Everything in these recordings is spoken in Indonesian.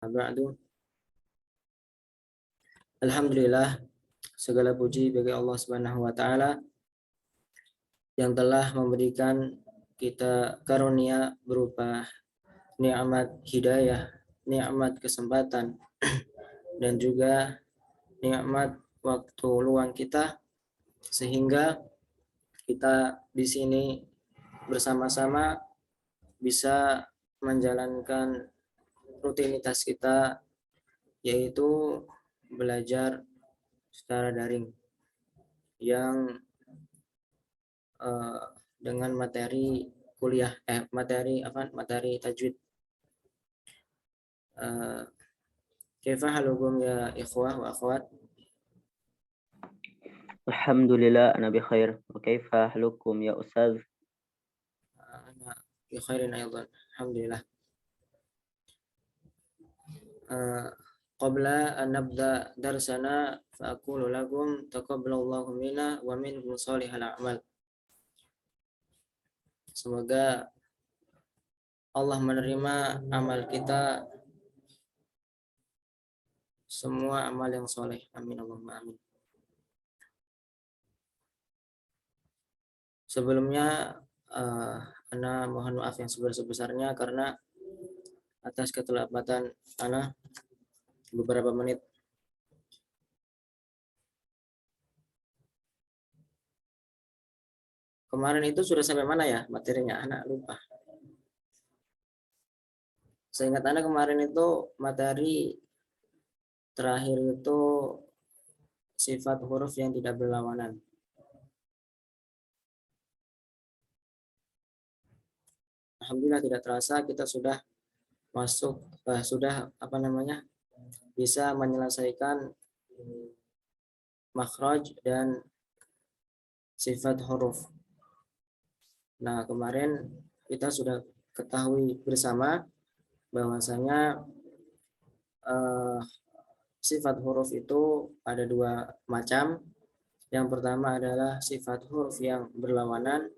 Ba'du. Alhamdulillah, segala puji bagi Allah Subhanahu wa taala yang telah memberikan kita karunia berupa nikmat hidayah, nikmat kesempatan dan juga nikmat waktu luang kita sehingga kita di sini bersama-sama bisa menjalankan rutinitas kita, yaitu belajar secara daring yang dengan materi kuliah materi tajwid. Kaifa halukum ya ikhwah wa akhwat? Alhamdulillah, ana bi khair. Wa kaifa halukum ya ustaz? Ana bi khairin aidan. Alhamdulillah. Qabla an nabda darsana fa aqulu lakum taqabbalallahu minna wa minkum shalihal a'mal. Semoga Allah menerima amal kita, semua amal yang soleh. Amin Allahumma amin. Sebelumnya ana mohon maaf yang sebesar-besarnya karena atas keterlambatan ana beberapa menit. Kemarin itu sudah sampai mana ya materinya? Anak lupa. Seingat Anda kemarin itu materi terakhir itu sifat huruf yang tidak berlawanan. Alhamdulillah tidak terasa kita sudah masuk, bisa menyelesaikan makhraj dan sifat huruf. Nah, kemarin kita sudah ketahui bersama bahwasanya sifat huruf itu ada dua macam. Yang pertama adalah sifat huruf yang berlawanan,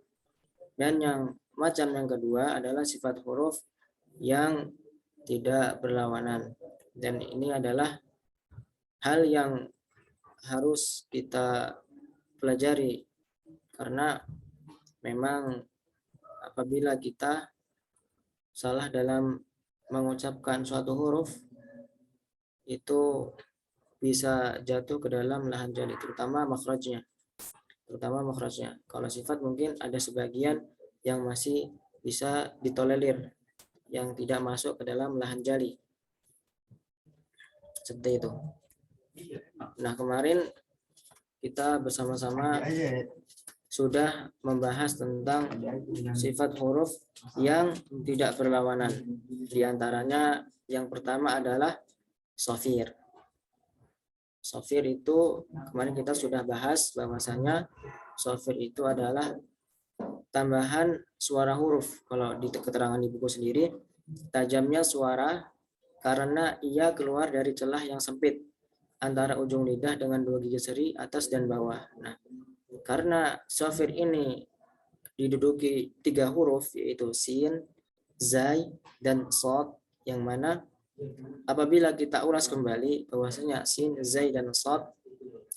dan yang macam yang kedua adalah sifat huruf yang tidak berlawanan. Dan ini adalah hal yang harus kita pelajari, karena memang apabila kita salah dalam mengucapkan suatu huruf, itu bisa jatuh ke dalam lahan jali, terutama makhrajnya. Kalau sifat mungkin ada sebagian yang masih bisa ditolerir, yang tidak masuk ke dalam lahan jali. Seperti itu. Nah, kemarin kita bersama-sama sudah membahas tentang sifat huruf yang tidak berlawanan. Di antaranya yang pertama adalah shafir. Shafir itu kemarin kita sudah bahas bahwasanya shafir itu adalah tambahan suara huruf. Kalau di keterangan di buku sendiri, tajamnya suara karena ia keluar dari celah yang sempit antara ujung lidah dengan dua gigi seri atas dan bawah. Nah, karena shafir ini diduduki tiga huruf, yaitu sin, zai, dan shad, yang mana apabila kita ulas kembali bahwasanya sin, zai, dan shad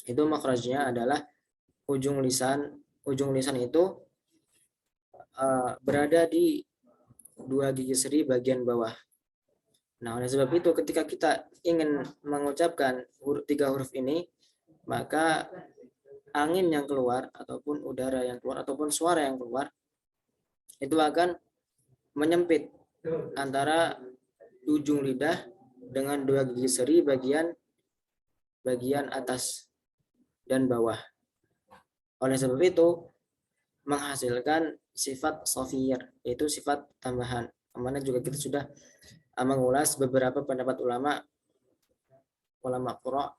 itu makhrajnya adalah ujung lisan itu berada di dua gigi seri bagian bawah. Nah, oleh sebab itu ketika kita ingin mengucapkan tiga huruf ini, maka angin yang keluar ataupun udara yang keluar ataupun suara yang keluar itu akan menyempit antara ujung lidah dengan dua gigi seri bagian atas dan bawah. Oleh sebab itu menghasilkan sifat shafir, yaitu sifat tambahan. Kemana juga kita sudah mengulas beberapa pendapat ulama qura.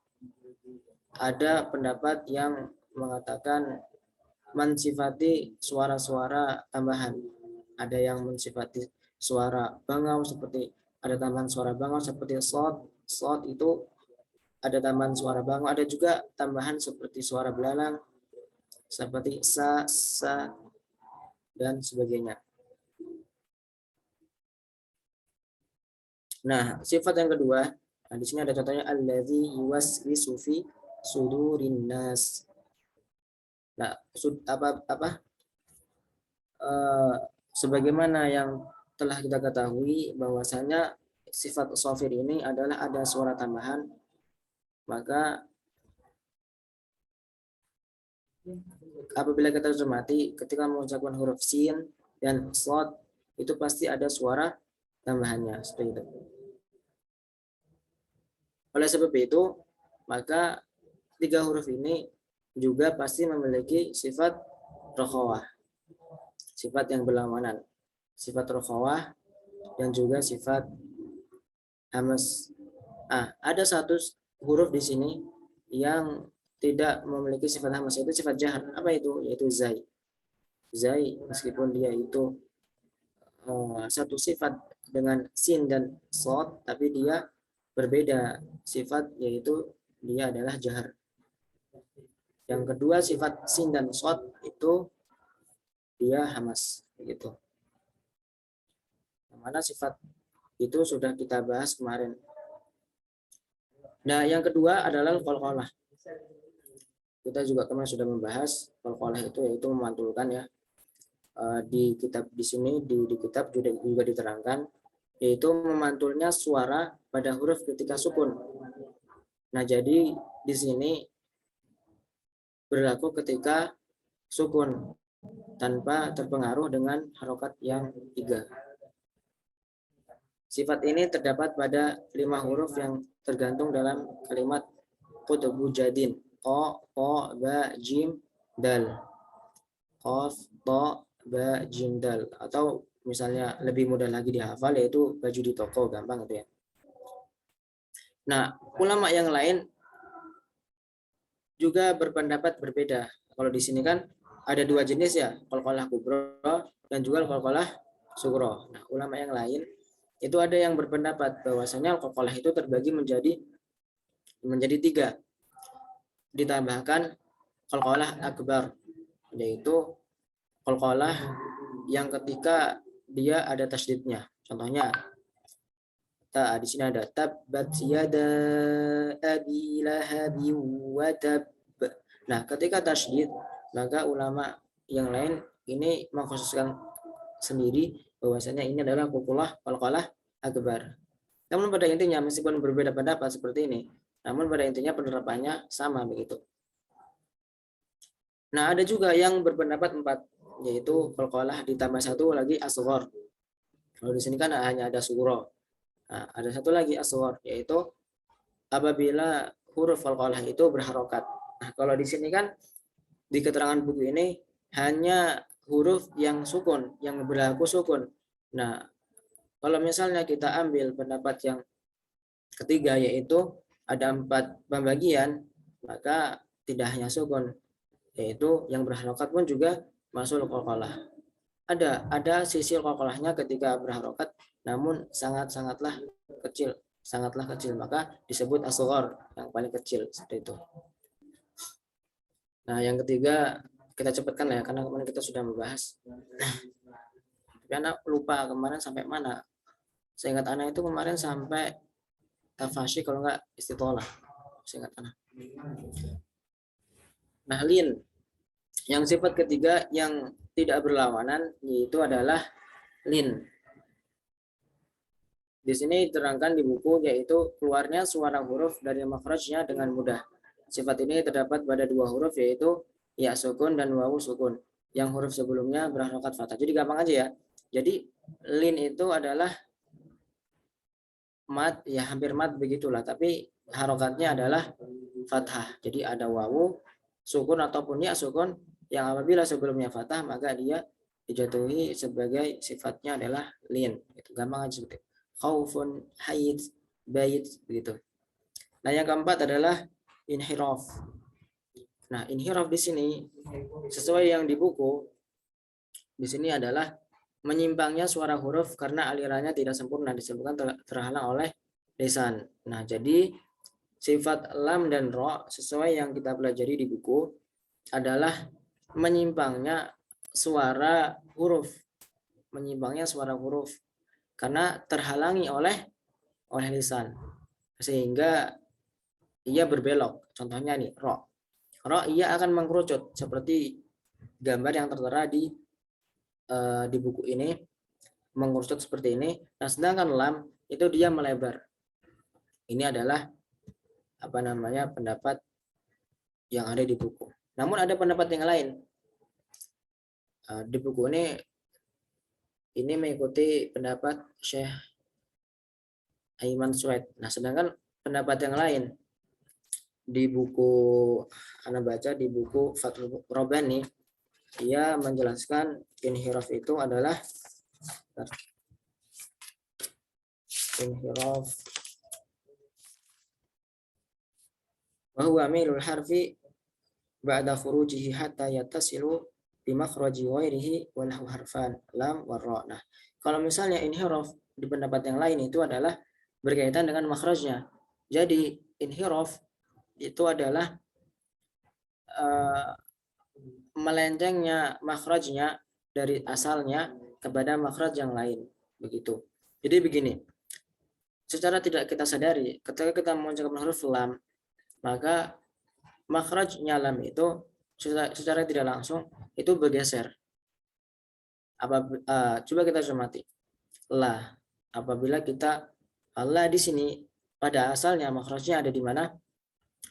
Ada pendapat yang mengatakan mensifati suara-suara tambahan. Ada yang mensifati suara bangau, seperti ada tambahan suara bangau seperti shad itu ada tambahan suara bangau, ada juga tambahan seperti suara belalang seperti sa, dan sebagainya. Nah, sifat yang kedua, nah di sini ada contohnya allazi yuwaswisu fi sudurin nas. Nah, apa sebagaimana yang telah kita ketahui bahwasanya sifat shafir ini adalah ada suara tambahan, maka apabila kita cermati ketika mengucapkan huruf sin dan shad itu pasti ada suara tambahannya seperti itu. Oleh sebab itu, maka tiga huruf ini juga pasti memiliki sifat rokhawah, sifat yang berlawanan, sifat rokhawah dan juga sifat hamas. Ada satu huruf di sini yang tidak memiliki sifat hamas, itu sifat jahar. Apa itu? Yaitu zai. Zai meskipun dia itu satu sifat dengan sin dan shad, tapi dia berbeda sifat, yaitu dia adalah jahar. Yang kedua sifat sin dan shad itu dia hamas, begitu. Yang mana sifat itu sudah kita bahas kemarin. Nah, yang kedua adalah qalqalah. Kita juga kemarin sudah membahas qalqalah itu, yaitu memantulkan ya. Di kitab di sini di kitab juga diterangkan, yaitu memantulnya suara pada huruf ketika sukun. Nah, jadi di sini berlaku ketika sukun tanpa terpengaruh dengan harokat yang 3. Sifat ini terdapat pada 5 huruf yang tergantung dalam kalimat qutbu jadin. Qa, ba, jim, dal. Qaf, ta, ba, jim, dal. Atau misalnya lebih mudah lagi dihafal, yaitu baju di toko, gampang itu ya. Nah, ulama yang lain juga berpendapat berbeda. Kalau di sini kan ada 2 jenis ya, qalqalah kubra dan juga qalqalah sughra. Nah, ulama yang lain itu ada yang berpendapat bahwasanya qalqalah itu terbagi menjadi 3. Ditambahkan qalqalah akbar, yaitu qalqalah yang ketika dia ada tasydidnya. Contohnya di sini ada tabbat yada abi lahabi wa tab. Nah, ketika tasydid, maka ulama yang lain ini mengkhususkan sendiri bahwasanya ini adalah qalqalah akbar. Namun pada intinya meskipun berbeda pendapat seperti ini, namun pada intinya penerapannya sama begitu. Nah, ada juga yang berpendapat 4, yaitu qalqalah ditambah 1 lagi asghar. Kalau di sini kan hanya ada sughra. Nah, ada 1 lagi asghar, yaitu apabila huruf qalqalah itu berharokat. Nah, kalau di sini kan di keterangan buku ini hanya huruf yang sukun, yang berlaku sukun. Nah, kalau misalnya kita ambil pendapat yang ketiga, yaitu ada 4 pembagian, maka tidak hanya sukun, yaitu yang berharokat pun juga masuk qalqalah. Ada sisi qalqalahnya ketika berharokat, namun sangatlah kecil, maka disebut asghar, yang paling kecil seperti itu. Nah, yang ketiga kita cepatkan ya, karena kemarin kita sudah membahas. Tapi anak lupa kemarin sampai mana. Seingat anak itu kemarin sampai tafashi, kalau enggak istitolah. Seingat anak. Nah, lin. Yang sifat ketiga yang tidak berlawanan yaitu adalah lin. Di sini diterangkan di buku, yaitu keluarnya suara huruf dari makhrajnya dengan mudah. Sifat ini terdapat pada 2 huruf, yaitu ya sukun dan wawu sukun. Yang huruf sebelumnya berharokat fathah. Jadi gampang aja ya. Jadi lin itu adalah mat, ya hampir mat begitulah, tapi harokatnya adalah fathah. Jadi ada wawu sukun ataupun ya sukun yang apabila sebelumnya fathah maka dia dijatuhi sebagai sifatnya adalah lin. Itu gampang aja seperti khaufun, haid, bait begitu. Nah, yang keempat adalah inhiraf. Nah, inhiraf di sini sesuai yang di buku di sini adalah menyimpangnya suara huruf karena alirannya tidak sempurna, disebabkan terhalang oleh lisan. Nah, jadi sifat lam dan ro sesuai yang kita pelajari di buku adalah menyimpangnya suara huruf, karena terhalangi oleh oleh lisan sehingga ia berbelok. Contohnya nih, ro. Ro ia akan mengkerucut seperti gambar yang tertera di buku ini, mengerucut seperti ini. Nah, sedangkan lam itu dia melebar. Ini adalah pendapat yang ada di buku. Namun ada pendapat yang lain. Di buku ini mengikuti pendapat Syekh Aiman Sued. Nah, sedangkan pendapat yang lain di buku Anda baca di buku Fathul Robani, ia menjelaskan inhiraf itu adalah inhiraf wa huwa milul harfi ba'da khurujihi hatta yattasilu bi makhraji ghairihi wa lahu harfan lam wa ra. Nah, kalau misalnya inhiraf di pendapat yang lain itu adalah berkaitan dengan makhrajnya. Jadi inhiraf itu adalah melencengnya makhrajnya dari asalnya kepada makhraj yang lain, begitu. Jadi begini, secara tidak kita sadari ketika kita mengucapkan huruf lam, maka makhrajnya lam itu secara tidak langsung itu bergeser. Coba kita cermati. La, apabila kita Allah di sini pada asalnya makhrajnya ada di mana?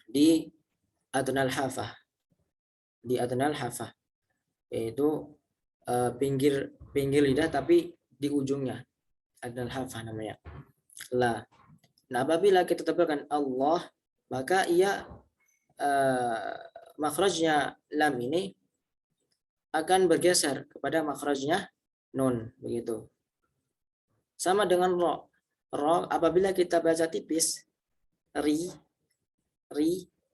Di adnal hafah. Di adnal hafah, yaitu pinggir lidah tapi di ujungnya, adnal hafah namanya. La. Nah, apabila kita tebalkan Allah, maka ia makhrajnya lam ini akan bergeser kepada makhrajnya nun, begitu. Sama dengan ro. Ro apabila kita baca tipis ri,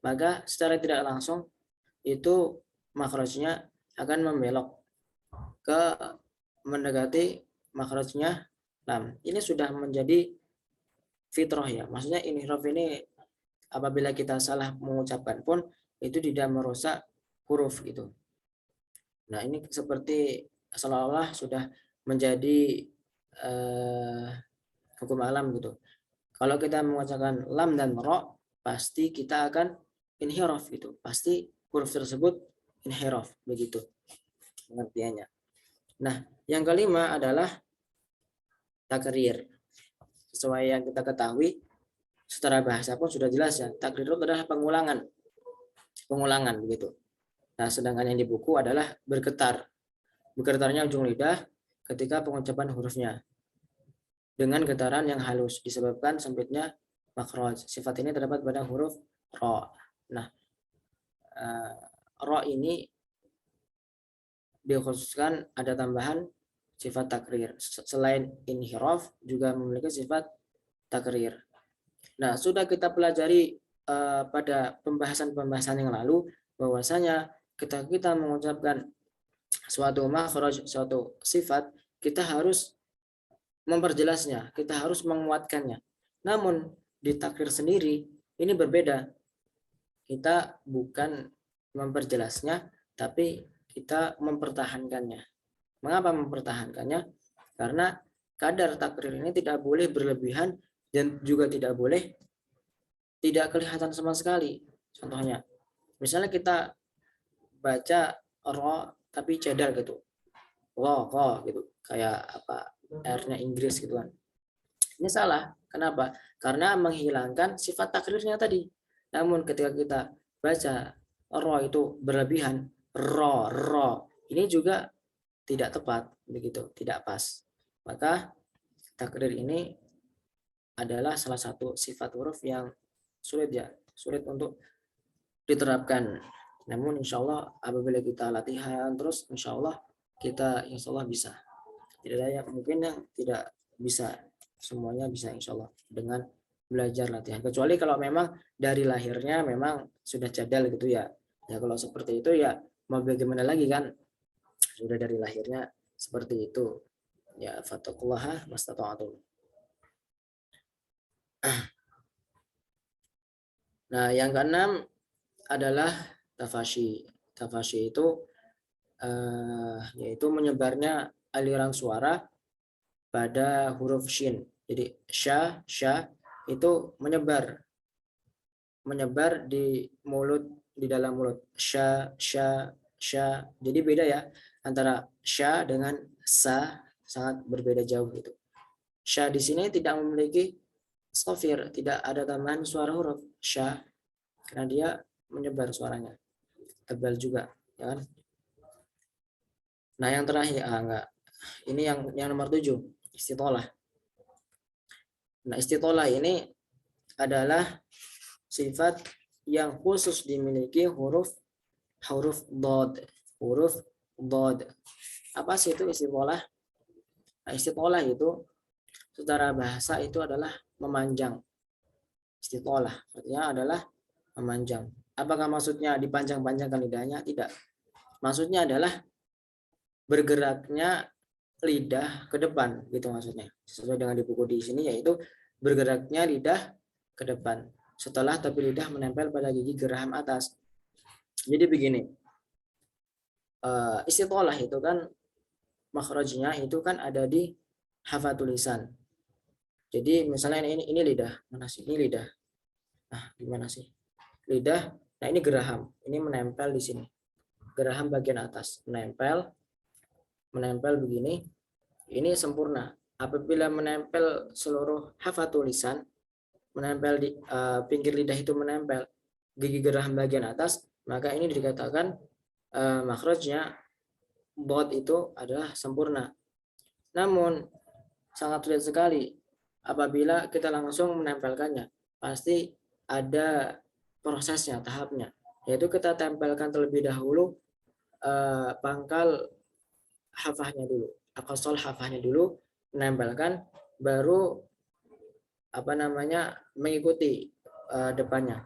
maka secara tidak langsung itu makhrajnya akan membelok ke mendekati makhrajnya lam. Ini sudah menjadi fitrah ya. Maksudnya inhiraf ini apabila kita salah mengucapkan pun itu tidak merusak huruf gitu. Nah, ini seperti seolah-olah sudah menjadi hukum alam gitu. Kalau kita mengucapkan lam dan ro, pasti kita akan inhiraf gitu. Pasti huruf tersebut inhiraf begitu pengertiannya. Nah, yang kelima adalah takrir. Sesuai yang kita ketahui, secara bahasa pun sudah jelas ya, takrir itu adalah pengulangan begitu. Nah, sedangkan yang di buku adalah bergetar. Bergetarnya ujung lidah ketika pengucapan hurufnya dengan getaran yang halus disebabkan sempitnya makhraj. Sifat ini terdapat pada huruf ro. Nah, ro ini dikhususkan ada tambahan sifat takrir. Selain inhiraf juga memiliki sifat takrir. Nah, sudah kita pelajari pada pembahasan yang lalu bahwasanya kita mengucapkan suatu makhraj, suatu sifat, kita harus memperjelasnya, kita harus menguatkannya. Namun di takrir sendiri ini berbeda. Kita bukan memperjelasnya, tapi kita mempertahankannya. Mengapa mempertahankannya? Karena kadar takrir ini tidak boleh berlebihan dan juga tidak boleh tidak kelihatan sama sekali. Contohnya, misalnya kita baca ro tapi cedar gitu, ro gitu, kayak apa R-nya Inggris gitu kan. Ini salah. Kenapa? Karena menghilangkan sifat takrirnya tadi. Namun ketika kita baca ro itu berlebihan, ro ini juga tidak tepat begitu, tidak pas. Maka takrir ini adalah salah satu sifat huruf yang sulit untuk diterapkan. Namun insya Allah apabila kita latihan terus, insya Allah kita bisa. Tidak ada yang mungkin yang tidak bisa, semuanya bisa insya Allah dengan belajar latihan. Kecuali kalau memang dari lahirnya memang sudah cadel gitu ya. Ya kalau seperti itu ya mau bagaimana lagi kan, sudah dari lahirnya seperti itu. Ya fattaqullaha mastata'tum. Nah, yang keenam adalah tafashi. Tafashi itu yaitu menyebarnya aliran suara pada huruf shin. Jadi sya itu menyebar di mulut, di dalam mulut. Sya. Jadi beda ya antara sya dengan sa, sangat berbeda jauh itu. Sya di sini tidak memiliki shafir, tidak ada tambahan suara huruf sya karena dia menyebar suaranya, tebal juga, ya kan? Nah, yang terakhir enggak. Ini yang nomor 7, istitolah. Nah, istitolah ini adalah sifat yang khusus dimiliki huruf dod. Huruf dod. Apa sih itu istitolah? Nah, istitolah itu secara bahasa itu adalah memanjang. Istitolah artinya adalah memanjang. Apakah maksudnya dipanjang-panjangkan lidahnya? Tidak. Maksudnya adalah bergeraknya lidah ke depan, gitu maksudnya. Sesuai dengan di buku di sini, yaitu bergeraknya lidah ke depan setelah tepi lidah menempel pada gigi geraham atas. Jadi begini, istitolah itu kan makhrajnya itu kan ada di hafatul lisan. Jadi misalnya ini lidah, mana sih ini lidah? Nah, gimana sih? Lidah, nah ini geraham, ini menempel di sini. Geraham bagian atas menempel begini. Ini sempurna. Apabila menempel seluruh hafatul lisan, menempel di pinggir lidah itu menempel gigi geraham bagian atas, maka ini dikatakan makhrajnya dot itu adalah sempurna. Namun sangat sulit sekali apabila kita langsung menempelkannya. Pasti ada prosesnya, tahapnya. Yaitu kita tempelkan terlebih dahulu pangkal hafahnya dulu, aqsal hafahnya dulu, menempelkan, baru mengikuti depannya.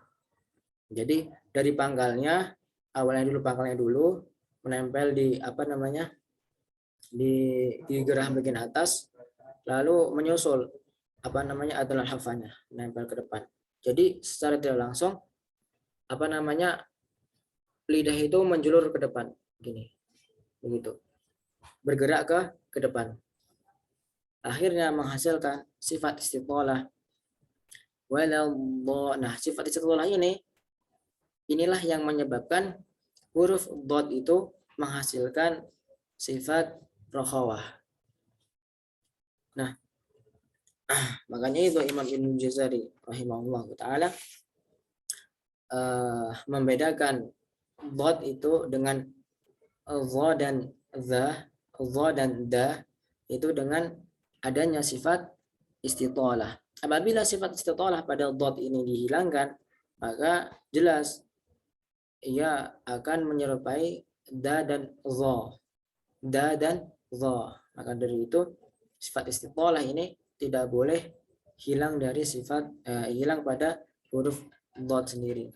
Jadi dari pangkalnya, pangkalnya dulu menempel di di geraham bagian atas, lalu menyusul adalah hafahnya menempel ke depan. Jadi secara tidak langsung lidah itu menjulur ke depan gini, begitu, bergerak ke depan, akhirnya menghasilkan sifat istitolah. Nah, sifat istitolah inilah yang menyebabkan huruf dot itu menghasilkan sifat rokhawah. Nah, makanya itu Imam Ibnu Jazari rahimahullah taala membedakan dot itu dengan dha dan da itu dengan adanya sifat istitolah. Apabila sifat istitolah pada dot ini dihilangkan, maka jelas ia akan menyerupai da dan dha. Maka dari itu sifat istitolah ini tidak boleh hilang dari hilang pada huruf dot sendiri.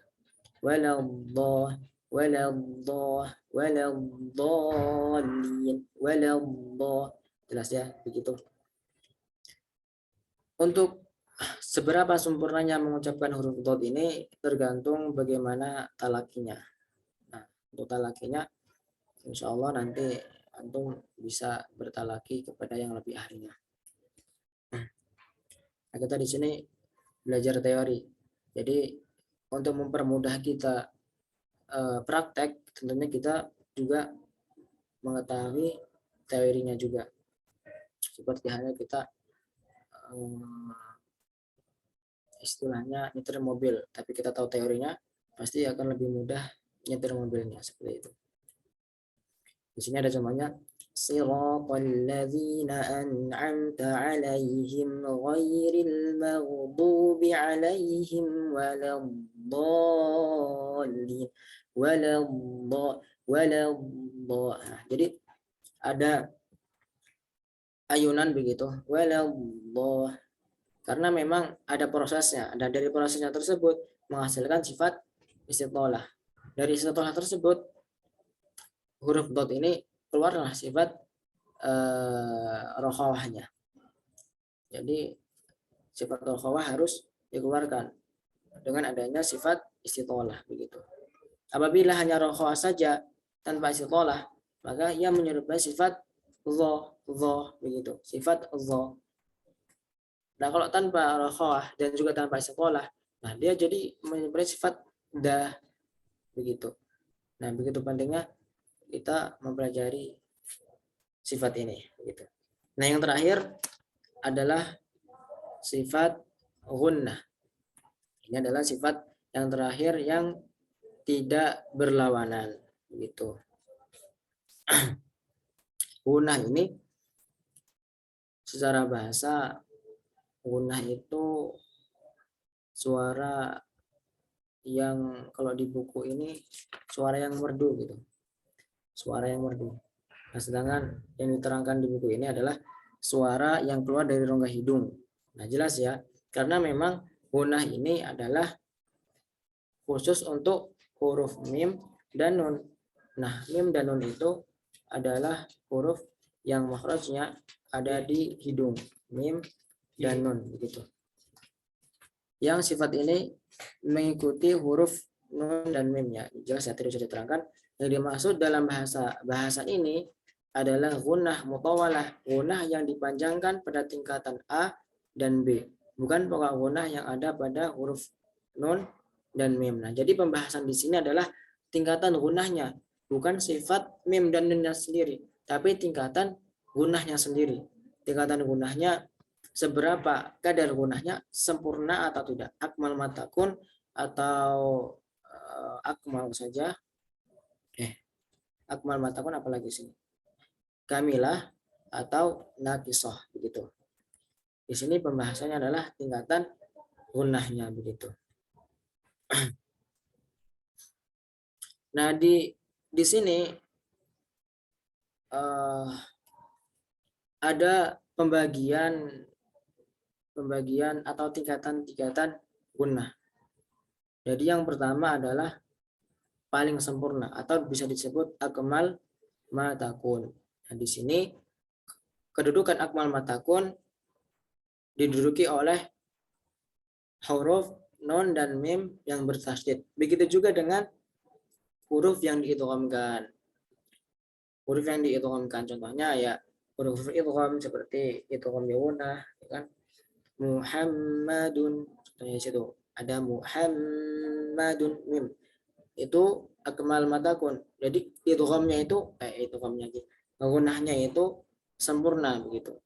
Jelas ya, begitu. Untuk seberapa sempurnanya mengucapkan huruf dot ini tergantung bagaimana talakinya. Nah, untuk talakinya insya Allah nanti antum bisa bertalaki kepada yang lebih ahlinya. Nah, kita di sini belajar teori. Jadi untuk mempermudah kita praktek, tentunya kita juga mengetahui teorinya juga. Seperti halnya kita istilahnya nyetir mobil, tapi kita tahu teorinya, pasti akan lebih mudah nyetir mobilnya, seperti itu. Di sini ada contohnya, siratal ladzina an'amta 'alaihim ghairil maghdubi 'alaihim waladdallin. Jadi ada ayunan begitu, waladh, karena memang ada prosesnya, dan dari prosesnya tersebut menghasilkan sifat istitolah. Dari istitolah tersebut huruf dot ini keluarlah sifat rokhawahnya. Jadi sifat rokhawah harus dikeluarkan dengan adanya sifat istitolah, begitu. Apabila hanya rokhawah saja tanpa istitolah, maka ia menyerupai sifat dha, begitu, sifat dha. Nah, kalau tanpa rokhawah dan juga tanpa sekolah, nah dia jadi mempunyai sifat dah begitu. Nah, begitu pentingnya kita mempelajari sifat ini begitu. Nah, yang terakhir adalah sifat gunnah. Ini adalah sifat yang terakhir yang tidak berlawanan begitu. Gunnah ini secara bahasa, gunnah itu suara yang kalau di buku ini suara yang merdu gitu. Suara yang merdu. Nah, sedangkan yang diterangkan di buku ini adalah suara yang keluar dari rongga hidung. Nah, jelas ya, karena memang gunnah ini adalah khusus untuk huruf mim dan nun. Nah, mim dan nun itu adalah huruf yang makhrajnya ada di hidung, mim dan nun begitu. Yang sifat ini mengikuti huruf nun dan mim ya. Jelas ya, tadi sudah diterangkan. Yang dimaksud dalam bahasa ini adalah gunnah mutawalah, gunnah yang dipanjangkan pada tingkatan A dan B, bukan pokok gunnah yang ada pada huruf nun dan mim. Nah, jadi pembahasan di sini adalah tingkatan gunnahnya, bukan sifat mim dan nunnya sendiri, tapi tingkatan gunnahnya sendiri. Tingkatan gunnahnya seberapa kadar gunnahnya, sempurna atau tidak, akmal matakun atau akmal saja. Akmal matakun apalagi sini? Kamilah atau nakisah begitu. Di sini pembahasannya adalah tingkatan gunnahnya begitu. Nah, di sini ada pembagian atau tingkatan gunnah. Jadi yang pertama adalah paling sempurna atau bisa disebut akmal matakun. Nah, di sini kedudukan akmal matakun diduduki oleh huruf nun dan mim yang bertasydid. Begitu juga dengan huruf yang diidghamkan. Huruf yang diidghamkan contohnya ya huruf idgham seperti idgham yaunah, kan? Muhammadun, contohnya di situ ada Muhammadun mim. Itu akmal matakun. Jadi idghamnya itu gunnahnya itu sempurna begitu.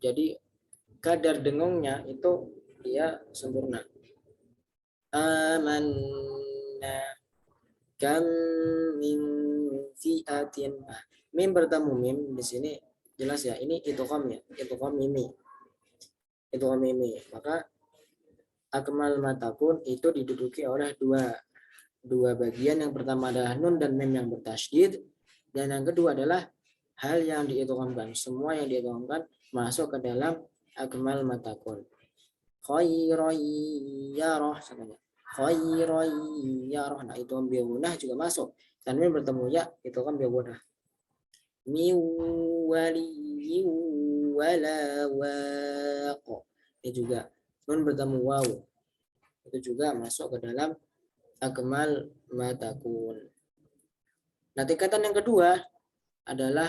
Jadi kadar dengungnya itu dia sempurna. Amanna kam min fi'atin. Mim bertemu mim di sini jelas ya, ini idgham ya, idgham mimi. Idgham mimi. Maka akmal matakun itu diduduki oleh dua bagian. Yang pertama adalah nun dan mim yang bertasydid, dan yang kedua adalah hal yang diidghamkan. Semua yang diidghamkan masuk ke dalam akmal matakun. Khairayyarah katanya. Khairayyarah. Nah, itu ambil gunah juga masuk. Dan mim bertemu ya, itu kan ambil gunah. Mi wali wala waq. Ini juga nun bertemu waw. Itu juga masuk ke dalam akmal matakun. Nah, tingkatan yang kedua adalah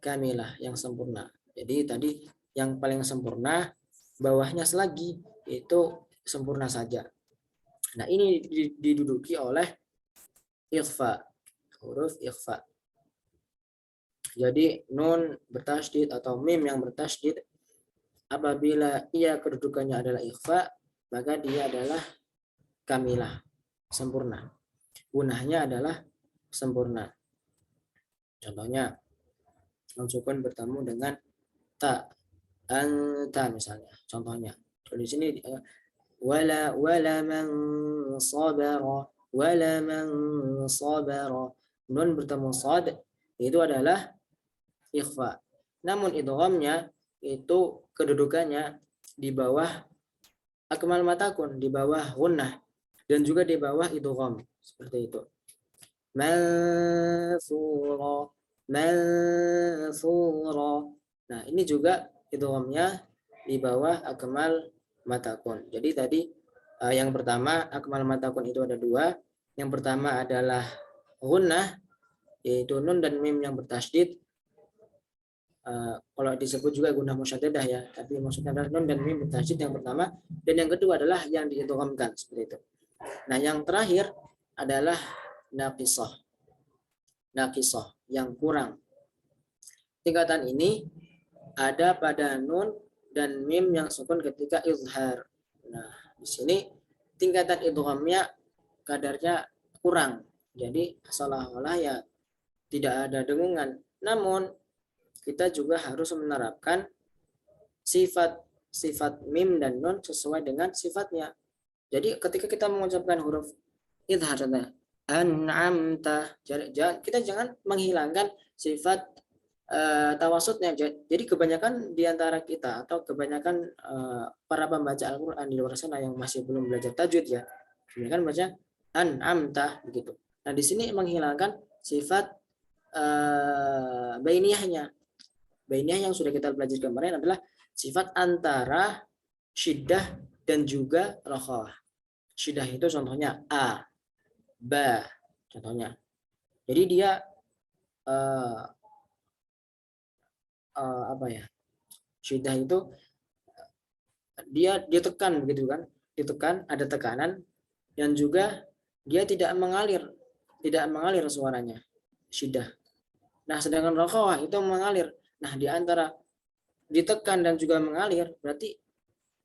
kamilah, yang sempurna. Jadi tadi yang paling sempurna, bawahnya selagi itu sempurna saja. Nah, ini diduduki oleh ikhfa, huruf ikhfa. Jadi nun bertasydid atau mim yang bertasydid, apabila ia kedudukannya adalah ikhfa, maka dia adalah kamilah, sempurna. Gunnahnya adalah sempurna. Contohnya, nun sukun bertemu dengan ta, anta misalnya. Contohnya, di sini wala man sabara. Nun bertemu sad itu adalah ikhfa. Namun idghamnya itu kedudukannya di bawah akmal matakun, di bawah gunnah, dan juga di bawah idgham, seperti itu. Mansura. Nah, ini juga idghamnya di bawah akmal matakun. Jadi tadi yang pertama akmal matakun itu ada dua. Yang pertama adalah gunnah, yaitu nun dan mim yang bertasydid. Kalau disebut juga gunah musyaddadah ya, tapi maksudnya adalah nun dan mim tasydid yang pertama, dan yang kedua adalah yang diidghamkan seperti itu. Nah, yang terakhir adalah naqisah. Naqisah yang kurang. Tingkatan ini ada pada nun dan mim yang sukun ketika izhar. Nah, di sini tingkatan idghamnya kadarnya kurang. Jadi seolah-olah ya tidak ada dengungan. Namun kita juga harus menerapkan sifat mim dan nun sesuai dengan sifatnya. Jadi ketika kita mengucapkan huruf idhar, an'amta, kita jangan menghilangkan sifat tawasudnya. Jadi kebanyakan di antara kita atau kebanyakan para pembaca Al-Quran di luar sana yang masih belum belajar tajwid ya, kebanyakan baca an'amta begitu. Nah, di sini menghilangkan sifat bainiyahnya. Bainiyah yang sudah kita belajar kemarin adalah sifat antara syiddah dan juga rokhawah. Syiddah itu contohnya a, ba, contohnya. Jadi dia apa ya? Syiddah itu dia ditekan begitu kan? Ditekan, ada tekanan, dan juga dia tidak mengalir suaranya. Syiddah. Nah, sedangkan rokhawah itu mengalir. Nah, di antara ditekan dan juga mengalir, berarti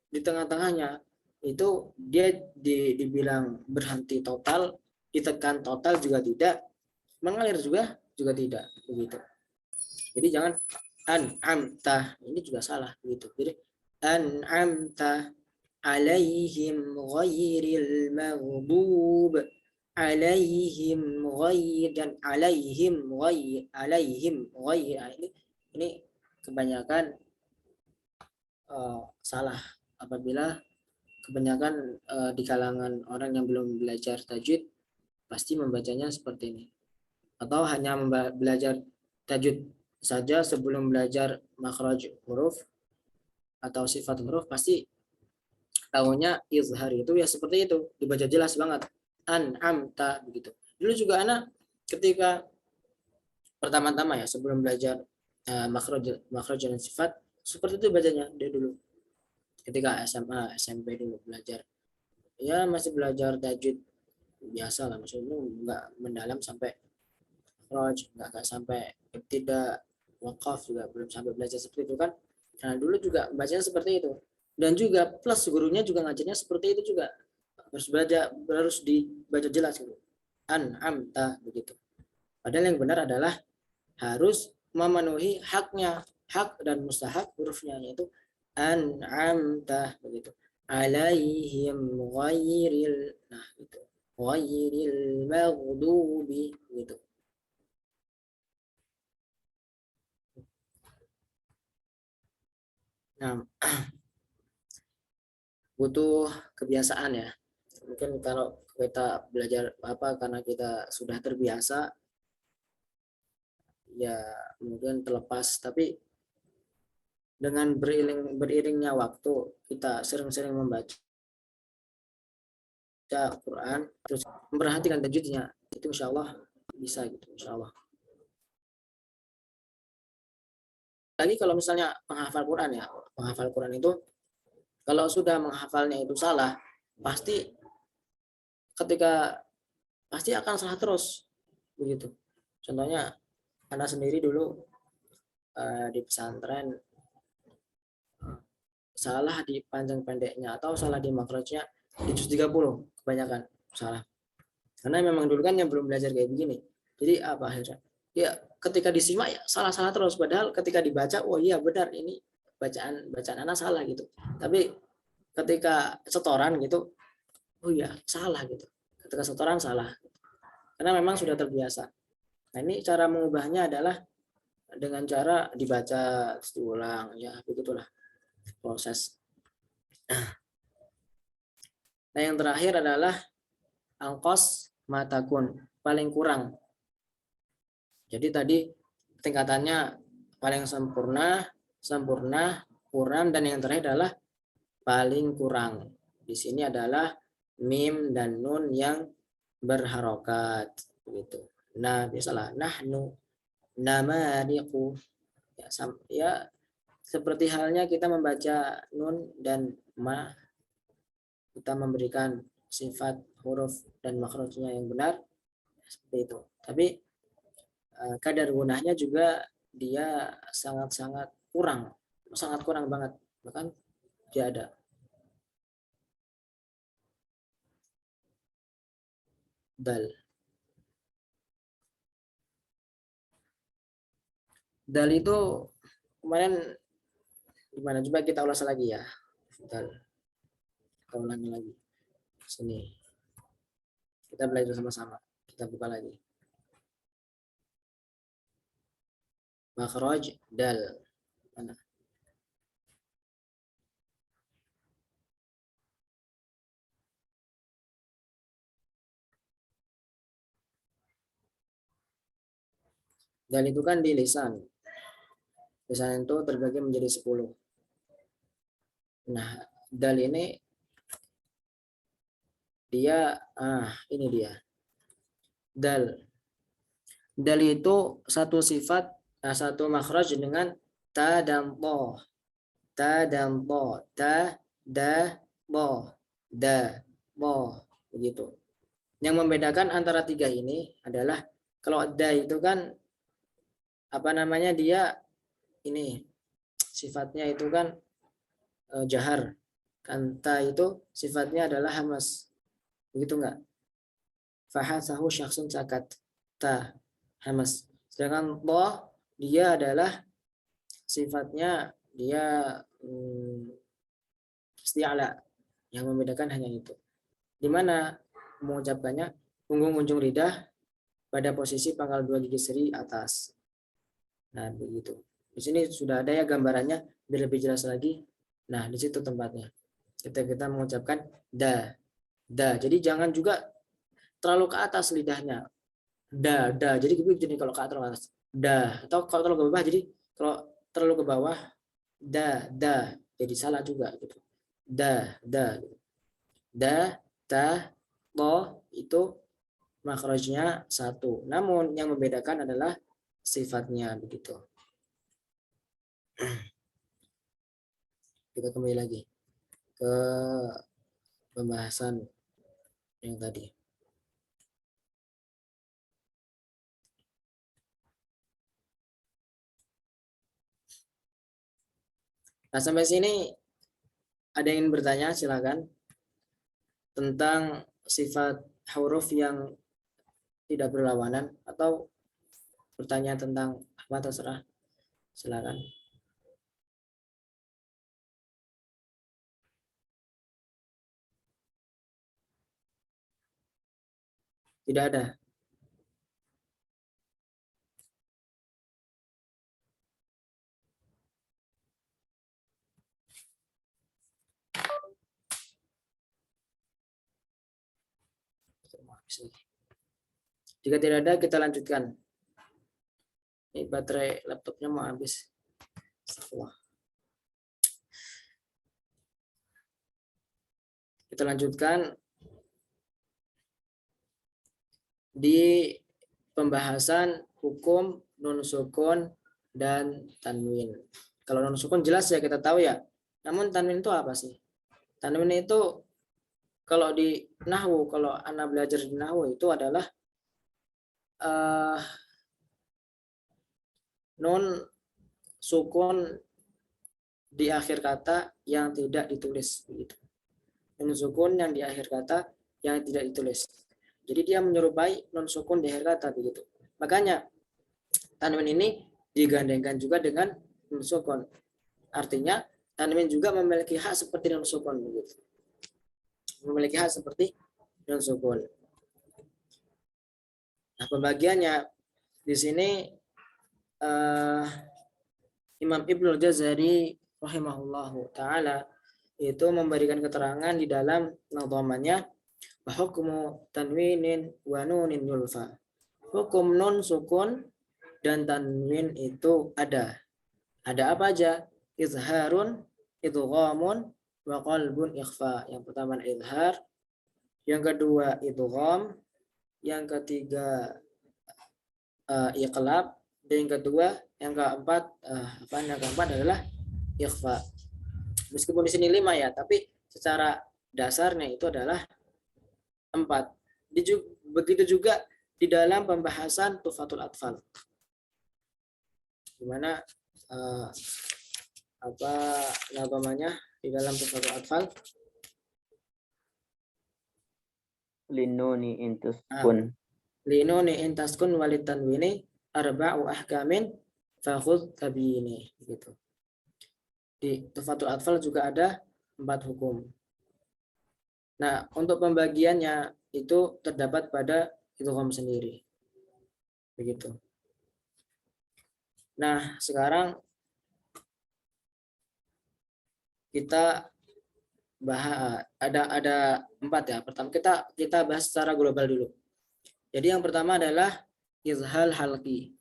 di tengah-tengahnya itu dia dibilang berhenti total, ditekan total juga tidak, mengalir juga tidak begitu. Jadi jangan an'amta, ini juga salah begitu. Jadi an'amta alaihim ghairil maghdub, alaihim ghair, dan alaihim ghair, ini kebanyakan salah apabila kebanyakan di kalangan orang yang belum belajar tajwid pasti membacanya seperti ini, atau hanya belajar tajwid saja sebelum belajar makhraj huruf atau sifat huruf, pasti tahunya izhar itu ya seperti itu, dibaca jelas banget an'amta begitu. Dulu juga anak ketika pertama-tama ya sebelum belajar makhraj dan sifat seperti itu bacanya dia dulu. Ketika SMA, SMP dulu belajar, ya masih belajar tajwid biasa lah, maksudnya nggak mendalam sampai roj, nggak sampai tidak wakaf, juga belum sampai belajar seperti itu kan. Nah, dulu juga bacanya seperti itu, dan juga plus gurunya juga ngajarnya seperti itu juga, harus dibaca jelas gitu, an'amta begitu. Padahal yang benar adalah harus memenuhi hak dan mustahak hurufnya, yaitu an'amta begitu, alaihim ghairil, nah itu ghairil maghdubi gitu. Nah, butuh kebiasaan ya. Mungkin kalau kita belajar apa karena kita sudah terbiasa ya mungkin terlepas, tapi dengan beriringnya waktu kita sering-sering membaca Quran, terus memperhatikan tajwidnya, itu insya Allah bisa gitu, insya Allah. Lagi kalau misalnya penghafal Quran ya, penghafal Quran itu kalau sudah menghafalnya itu salah, pasti akan salah terus begitu. Contohnya anak sendiri dulu di pesantren salah di panjang pendeknya atau salah di makrojnya di juz 30 kebanyakan salah. Karena memang dulu kan yang belum belajar kayak begini. Jadi apa akhirnya? Ya ketika disimak ya salah-salah terus, padahal ketika dibaca oh iya benar ini bacaan anak salah gitu. Tapi ketika setoran gitu oh iya salah gitu. Ketika setoran salah. Karena memang sudah terbiasa. Nah, ini cara mengubahnya adalah dengan cara dibaca diulang ya, begitulah proses. Nah, yang terakhir adalah angkos matakun, paling kurang. Jadi tadi tingkatannya paling sempurna, kurang, dan yang terakhir adalah paling kurang. Di sini adalah mim dan nun yang berharokat begitu. Nah, biasalah nahnu, namaliku, Ya, seperti halnya kita membaca nun dan ma, kita memberikan sifat huruf dan makhrajnya yang benar seperti itu. Tapi kadar gunanya juga dia sangat kurang banget, bahkan tidak ada. Dal itu kemarin gimana? Coba kita ulas lagi ya. Dal, kita ulangi lagi. Sini. Kita belajar sama-sama. Kita buka lagi. Makhraj dal. Mana? Dal itu kan di lisan. Lisan itu terbagi menjadi 10. Nah, dal ini dia ini dia. Dal. Dal itu satu sifat, satu makhraj dengan ta dan po. Ta dan po. Ta, da, po. Da, po. Begitu. Yang membedakan antara tiga ini adalah kalau da itu kan apa namanya, dia ini sifatnya itu kan jahar. Kan ta itu sifatnya adalah hamas. Begitu enggak? Fahasahu syakhsun sakat. Ta, hamas. Sedangkan to dia adalah sifatnya dia isti'ala. Yang membedakan hanya itu. Di mana mengucapkannya punggung ujung lidah pada posisi pangkal dua gigi seri atas. Nah, begitu. Di sini sudah ada ya gambarannya, biar lebih jelas lagi. Nah, di situ tempatnya. Kita mengucapkan da. Jadi jangan juga terlalu ke atas lidahnya. Da. Jadi begini kalau ke atas. Da. Atau kalau terlalu ke bawah, jadi kalau terlalu ke bawah, da. Jadi salah juga gitu. Da. Da, ta, to itu makhrajnya satu. Namun yang membedakan adalah sifatnya begitu. Kita kembali lagi ke pembahasan yang tadi. Nah, sampai sini ada yang bertanya, silakan, tentang sifat huruf yang tidak berlawanan, atau bertanya tentang apa, terserah, silakan. Tidak ada. Jika tidak ada, kita lanjutkan. Ini baterai laptopnya mau habis. Kita lanjutkan di pembahasan hukum nun sukun dan tanwin. Kalau nun sukun jelas ya, kita tahu ya. Namun tanwin itu apa sih? Tanwin itu kalau di nahwu, kalau Anda belajar di nahwu itu adalah nun sukun di akhir kata yang tidak ditulis begitu. Nun sukun yang di akhir kata yang tidak ditulis. Jadi dia menyerupai nun sukun di akhir kata begitu. Makanya tanwin ini digandengkan juga dengan nun sukun. Artinya tanwin juga memiliki hak seperti nun sukun begitu. Memiliki hak seperti nun sukun. Nah, pembagiannya di sini Imam Ibnul Jazari rahimahullahu taala itu memberikan keterangan di dalam nadhamannya, hukmu tanwinin wa nunin yulfa. Hukum nun sukun dan tanwin itu ada. Ada apa aja? Izharun, idghamun, wa qalbun ikhfa. Yang pertama izhar, yang kedua idgham, yang ketiga iqlab, Dan yang keempat adalah ikhfa. Meskipun di sini 5 ya, tapi secara dasarnya itu adalah 4. Begitu juga di dalam pembahasan tufatul atfal, di mana apa namanya di dalam tufatul atfal linuni intuskun linuni intaskun walid tanwini arba'u ahkamin fakhudh tabini gitu. Di tufatul atfal juga ada 4 hukum. Nah, untuk pembagiannya itu terdapat pada idgham sendiri. Begitu. Nah, sekarang kita bahas ada 4 ya. Pertama kita bahas secara global dulu. Jadi yang pertama adalah izhal halqi.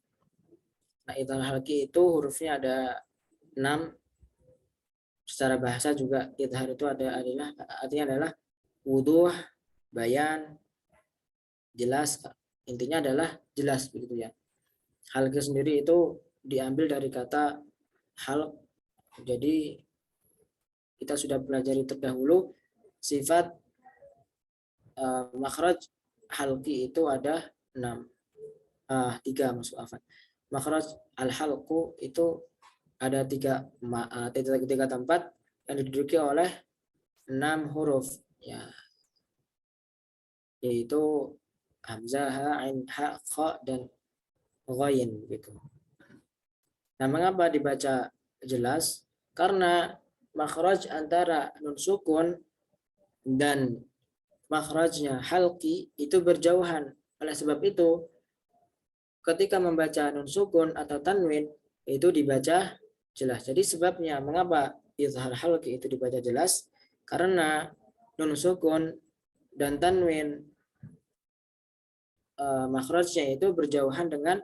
Nah, izhal halqi itu hurufnya ada 6. Secara bahasa juga izhar itu artinya adalah wuduh, bayan, jelas, intinya adalah jelas begitu ya. Halqi sendiri itu diambil dari kata halq. Jadi kita sudah pelajari terdahulu sifat makhraj halqi itu ada 3 maksud afan. Makhraj al-halqu itu ada 3 tempat yang diduduki oleh 6 huruf ya, yaitu hamzah, ha, ain, ha, kha dan ghain gitu. Nah, mengapa dibaca jelas? Karena makhraj antara nun sukun dan makhrajnya halqi itu berjauhan. Oleh sebab itu, ketika membaca nun sukun atau tanwin itu dibaca jelas. Jadi sebabnya mengapa izhar halqi itu dibaca jelas? Karena nun sukun dan tanwin makhrajnya itu berjauhan dengan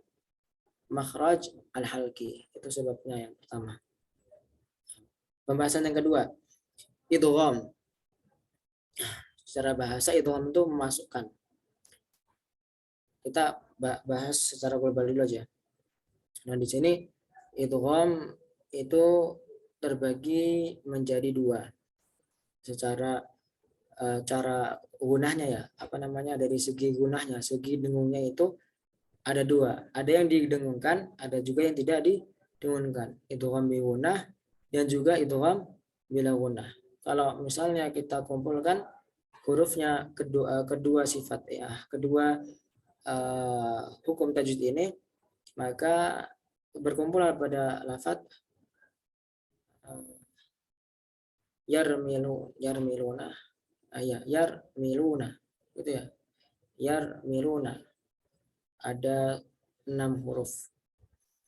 makhraj al-halqi. Itu sebabnya yang pertama. Pembahasan yang kedua, idgham. Secara bahasa idgham itu memasukkan. Kita bahas secara global dulu aja. Nah, di sini idgham itu terbagi menjadi 2. Secara cara gunahnya ya, dari segi gunahnya, segi dengungnya itu ada 2. Ada yang didengungkan, ada juga yang tidak didengungkan. Idgham bi gunah dan juga idgham bila gunah. Kalau misalnya kita kumpulkan hurufnya kedua sifat ya, kedua hukum tajwid ini, maka berkumpul pada lafaz yarmiluna gitu ya. Yarmiluna ada 6 huruf.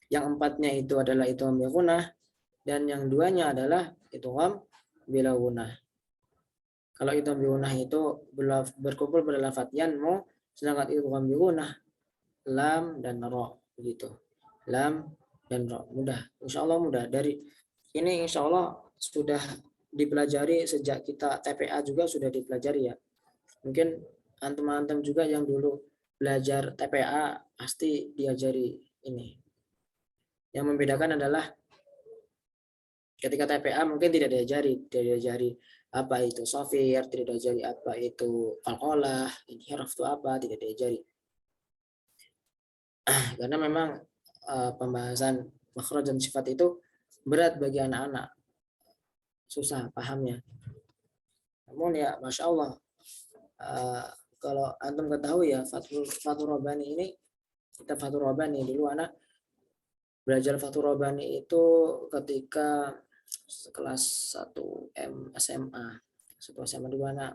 Yang 4-nya itu adalah idgham bi gunah dan yang 2-nya adalah idgham bila gunah. Kalau idgham bi gunah itu berkumpul pada lafaz yanmu, sedangkan idgham bi gunah lam dan ra begitu. Lam dan ra. Mudah. Insyaallah mudah. Dari ini insyaallah sudah dipelajari sejak kita TPA juga sudah dipelajari ya. Mungkin antum-antum juga yang dulu belajar TPA pasti diajari ini. Yang membedakan adalah ketika TPA mungkin tidak diajari apa itu shafir, tidak diajari apa itu qalqalah, inhiraf itu apa, tidak diajari. Karena memang pembahasan makhraj dan sifat itu berat bagi anak-anak, susah pahamnya. Namun ya masya Allah, kalau antum ketahui ya Fathur Rabbani ini, kita Fathur Rabbani dulu anak belajar Fathur Rabbani itu ketika kelas 1 SMA, 1 SMA di mana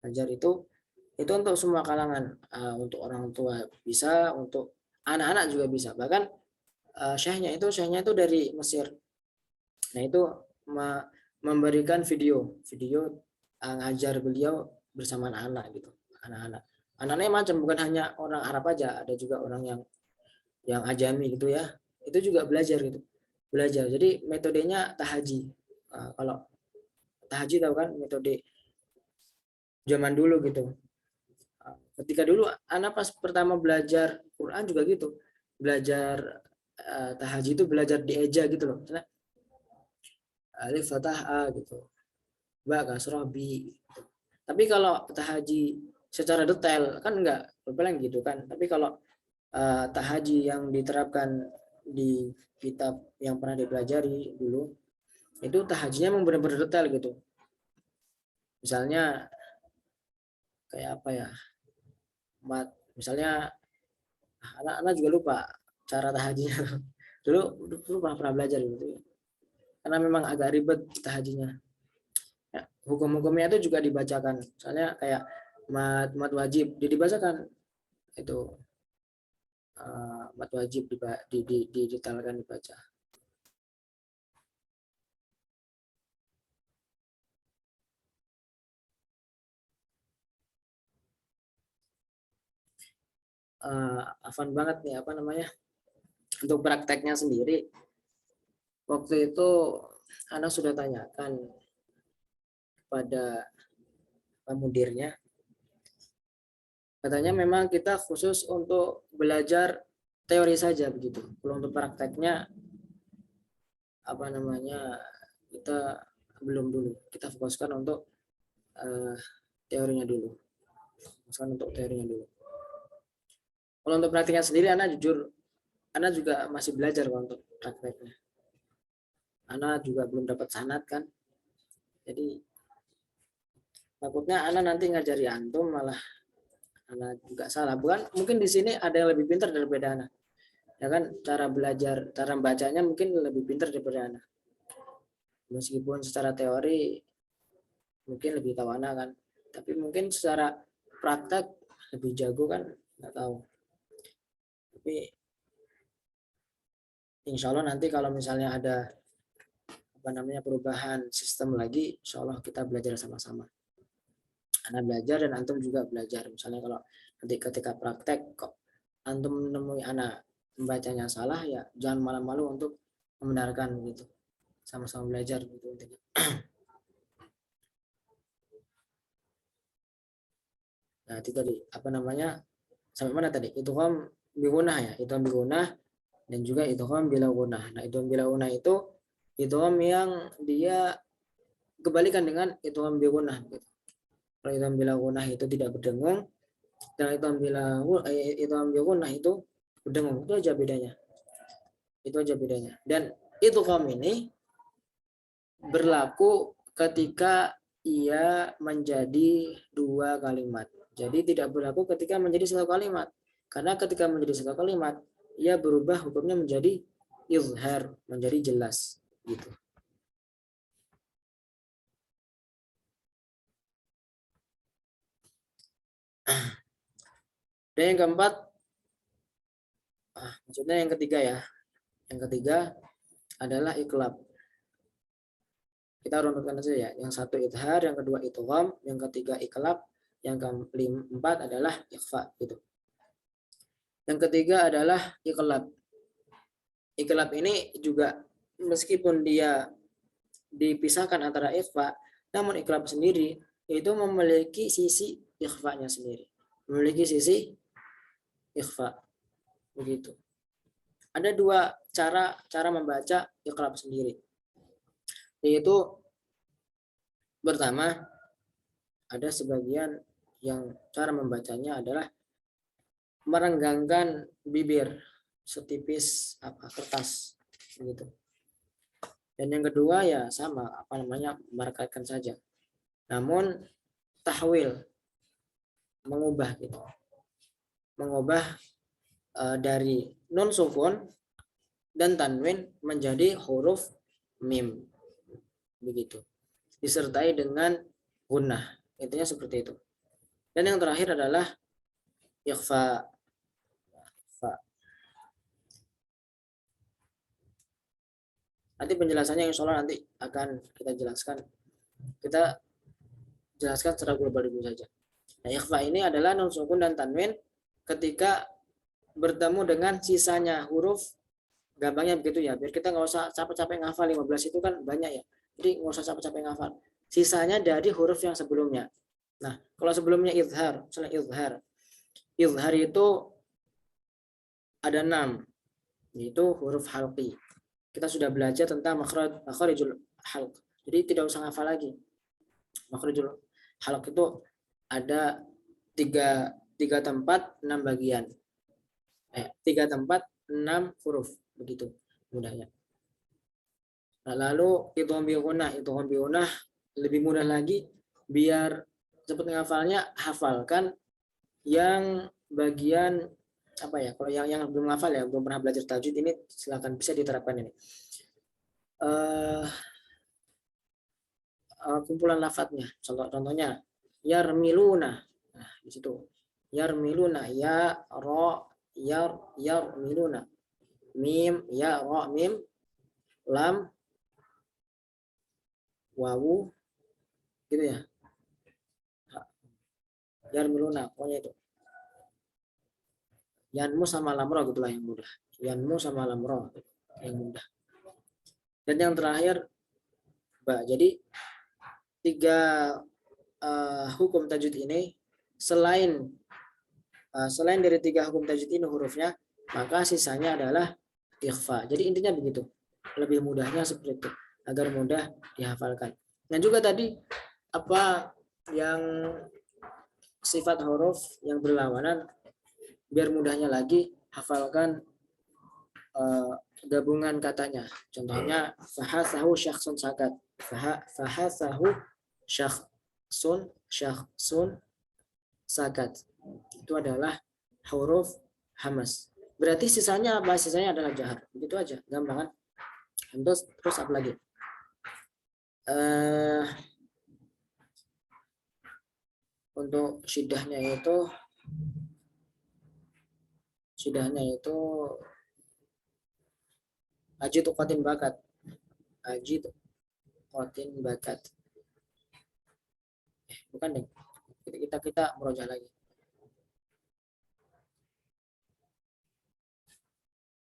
belajar itu untuk semua kalangan, untuk orang tua bisa, untuk anak-anak juga bisa. Bahkan syekhnya itu dari Mesir. Nah, itu memberikan video ngajar beliau bersama anak-anak gitu. Anak-anaknya macam, bukan hanya orang Arab aja, ada juga orang yang ajami gitu ya. Itu juga belajar gitu. Jadi metodenya tahaji. Kalau tahaji tahu kan metode zaman dulu gitu. Ketika dulu anak pas pertama belajar Quran juga gitu. belajar tahajud itu belajar dieja gitu loh. Misalnya alif fathah a gitu, ba kasroh bi gitu. Tapi kalau tahajud secara detail kan enggak paling gitu kan. Tapi kalau tahajud yang diterapkan di kitab yang pernah dipelajari dulu itu tahajudnya memang benar-benar detail gitu. Misalnya kayak apa ya, misalnya anak-anak juga lupa cara tahajudnya. dulu pernah belajar gitu, karena memang agak ribet tahajudnya. Ya, hukum-hukumnya itu juga dibacakan, misalnya kayak mat wajib dibacakan itu, mat wajib didetailkan dibaca. Afan banget nih apa namanya, untuk prakteknya sendiri waktu itu anak sudah tanyakan pada pemudirnya, katanya memang kita khusus untuk belajar teori saja begitu, kalau untuk prakteknya apa namanya kita belum dulu, kita fokuskan untuk teorinya dulu, fokuskan untuk teorinya dulu. Kalau untuk prakteknya sendiri anak jujur anak juga masih belajar kalau untuk prakteknya, anak juga belum dapat sanad kan, jadi takutnya anak nanti ngajari antum malah anak juga salah. Bukan, mungkin di sini ada yang lebih pintar daripada anak, ya kan, cara belajar cara bacanya mungkin lebih pintar daripada anak, meskipun secara teori mungkin lebih tahu anak kan, tapi mungkin secara praktek lebih jago kan, nggak tahu. Tapi insya Allah nanti kalau misalnya ada apa namanya perubahan sistem lagi, insya Allah kita belajar sama-sama. Anak belajar dan antum juga belajar. Misalnya kalau nanti ketika praktek kok antum menemui anak membacanya salah, ya jangan malu-malu untuk membenarkan gitu. Sama-sama belajar gitu intinya. Nah, itu tadi apa namanya? Sampai mana tadi? Itu kan bigunah ya, itu bigunah dan juga itu kan bila gunah. Nah, itu bila gunah itu yang dia kebalikan dengan itu bigunah gitu. Kalau itu bila gunah itu tidak berdengung, dan itu bigunah itu berdengung. Itu aja bedanya. Itu aja bedanya. Dan itu kaum ini berlaku ketika ia menjadi dua kalimat. Jadi tidak berlaku ketika menjadi satu kalimat. Karena ketika menjadi satu kalimat, ia berubah hukumnya menjadi izhar, menjadi jelas gitu. Dan yang keempat, maksudnya yang ketiga ya. Yang ketiga adalah iqlab. Kita runutkan saja ya. Yang satu izhar, yang kedua idgham, yang ketiga iqlab, yang keempat adalah ikhfa gitu. Yang ketiga adalah iqlab. Iqlab ini juga meskipun dia dipisahkan antara ikhfa, namun iqlab sendiri itu memiliki sisi ikhfa-nya sendiri. Memiliki sisi ikhfa. Begitu. Ada dua cara membaca iqlab sendiri. Yaitu pertama, ada sebagian yang cara membacanya adalah merenggangkan bibir setipis kertas begitu. Dan yang kedua ya sama merekatkan saja. Namun tahwil, mengubah gitu. Mengubah dari nun sukun dan tanwin menjadi huruf mim. Begitu. Disertai dengan gunnah. Intinya seperti itu. Dan yang terakhir adalah ikhfa. Nanti penjelasannya insya Allah nanti akan kita jelaskan. Kita jelaskan secara global dulu saja. Nah, ikhfa ini adalah nun sukun dan tanwin ketika bertemu dengan sisanya huruf, gampangnya begitu ya, biar kita nggak usah capek-capek ngafal 15 itu kan banyak ya, jadi nggak usah capek-capek ngafal, sisanya dari huruf yang sebelumnya. Nah, kalau sebelumnya izhar, misalnya izhar itu ada 6, yaitu huruf halqi. Kita sudah belajar tentang makhrarijul halq. Jadi tidak usah hafal lagi. Makhrarijul halq itu ada tiga tempat 6 bagian. 3 tempat 6 huruf, begitu mudahnya. Nah, lalu idgham bi gunah lebih mudah lagi. Biar cepat menghafalnya, hafalkan yang bagian apa ya? Kalau yang belum hafal ya, belum pernah belajar tajwid, ini silakan bisa diterapkan ini. Kumpulan lafadznya. Contohnya yarmiluna. Nah, di situ. Yarmiluna, ya ra yarmiluna. Mim, ya ra mim, lam, wawu, gitu ya. Yarmiluna, pokoknya itu. Yanmu sama lamro gitulah yang mudah. Yanmu sama lamro yang mudah. Dan yang terakhir ba. Jadi 3 hukum tajwid ini selain dari 3 hukum tajwid ini hurufnya, maka sisanya adalah ikhfa. Jadi intinya begitu. Lebih mudahnya seperti itu agar mudah dihafalkan. Dan juga tadi apa yang sifat huruf yang berlawanan, biar mudahnya lagi hafalkan gabungan katanya. Contohnya fahasahu syakhsun sakat. Fahasahu syakhsun sakat. Itu adalah huruf hamas. Berarti sisanya apa? Sisanya adalah jahar. Begitu aja, gampang kan? Terus apa lagi? Untuk syidahnya itu aji tuqatin bakat. Aji tuqatin bakat. Bukan deh. Kita merojah lagi.